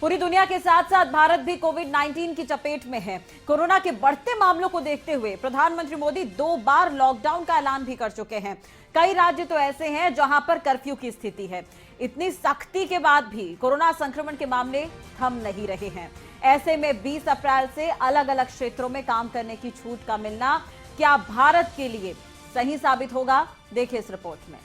पूरी दुनिया के साथ साथ भारत भी कोविड-19 की चपेट में है। कोरोना के बढ़ते मामलों को देखते हुए प्रधानमंत्री मोदी 2 बार लॉकडाउन का ऐलान भी कर चुके हैं। कई राज्य तो ऐसे हैं जहां पर कर्फ्यू की स्थिति है। इतनी सख्ती के बाद भी कोरोना संक्रमण के मामले थम नहीं रहे हैं। ऐसे में 20 अप्रैल से अलग अलग क्षेत्रों में काम करने की छूट का मिलना क्या भारत के लिए सही साबित होगा? देखिए इस रिपोर्ट में।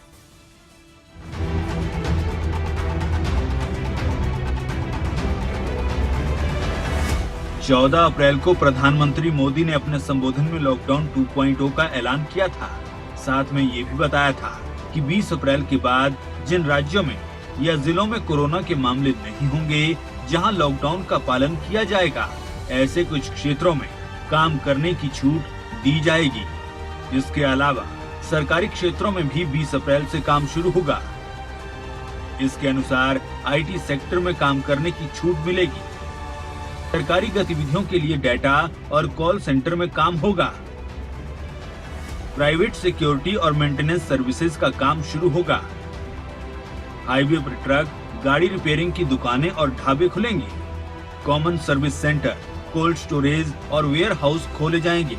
चौदह अप्रैल को प्रधानमंत्री मोदी ने अपने संबोधन में लॉकडाउन 2.0 का ऐलान किया था। साथ में ये भी बताया था कि 20 अप्रैल के बाद जिन राज्यों में या जिलों में कोरोना के मामले नहीं होंगे, जहां लॉकडाउन का पालन किया जाएगा, ऐसे कुछ क्षेत्रों में काम करने की छूट दी जाएगी। इसके अलावा सरकारी क्षेत्रों में भी 20 अप्रैल से काम शुरू होगा। इसके अनुसार IT सेक्टर में काम करने की छूट मिलेगी। सरकारी गतिविधियों के लिए डाटा और कॉल सेंटर में काम होगा। प्राइवेट सिक्योरिटी और मेंटेनेंस सर्विसेज का काम शुरू होगा। हाईवे पर ट्रक, गाड़ी रिपेयरिंग की दुकानें और ढाबे खुलेंगे। Common service centre, cold storage और वेयर हाउस खोले जाएंगे।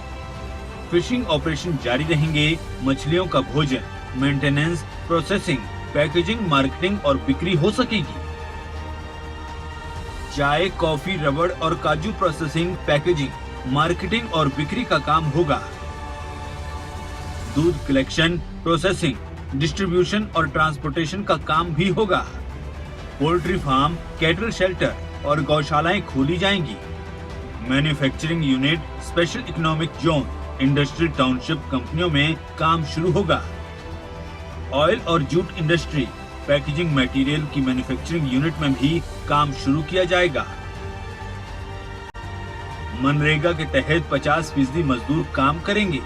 फिशिंग ऑपरेशन जारी रहेंगे। मछलियों का भोजन, मेंटेनेंस, प्रोसेसिंग, पैकेजिंग, मार्केटिंग और बिक्री हो सकेगी। चाय, कॉफी, रबड़ और काजू प्रोसेसिंग, पैकेजिंग, मार्केटिंग और बिक्री का काम होगा। दूध कलेक्शन, प्रोसेसिंग, डिस्ट्रीब्यूशन और ट्रांसपोर्टेशन का काम भी होगा। पोल्ट्री फार्म, कैटल शेल्टर और गौशालाएं खोली जाएंगी। Manufacturing unit, special economic zone, industrial township कंपनियों में काम शुरू होगा। ऑयल और जूट इंडस्ट्री, पैकेजिंग मटेरियल की मैन्युफैक्चरिंग यूनिट में भी काम शुरू किया जाएगा। मनरेगा के तहत 50% मजदूर काम करेंगे।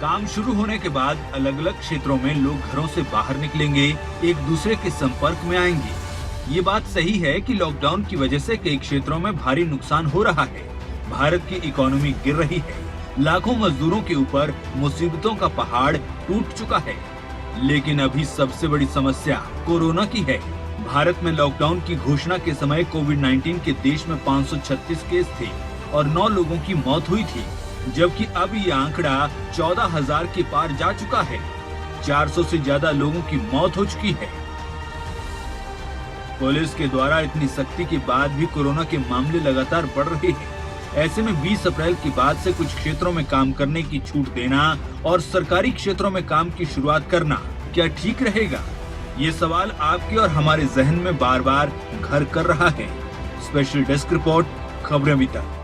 काम शुरू होने के बाद अलग अलग क्षेत्रों में लोग घरों से बाहर निकलेंगे, एक दूसरे के संपर्क में आएंगे। ये बात सही है कि लॉकडाउन की वजह से कई क्षेत्रों में भारी नुकसान हो रहा है। भारत की इकोनॉमी गिर रही है। लाखों मजदूरों के ऊपर मुसीबतों का पहाड़ टूट चुका है। लेकिन अभी सबसे बड़ी समस्या कोरोना की है। भारत में लॉकडाउन की घोषणा के समय कोविड-19 के देश में 536 केस थे और 9 लोगों की मौत हुई थी, जबकि अब ये आंकड़ा 14,000 के पार जा चुका है। 400 से ज्यादा लोगों की मौत हो चुकी है। पुलिस के द्वारा इतनी सख्ती के बाद भी कोरोना के मामले लगातार बढ़ रहे हैं। ऐसे में 20 अप्रैल के बाद से कुछ क्षेत्रों में काम करने की छूट देना और सरकारी क्षेत्रों में काम की शुरुआत करना क्या ठीक रहेगा? ये सवाल आपके और हमारे जहन में बार बार घर कर रहा है। स्पेशल डेस्क रिपोर्ट, खबरें अभी तक।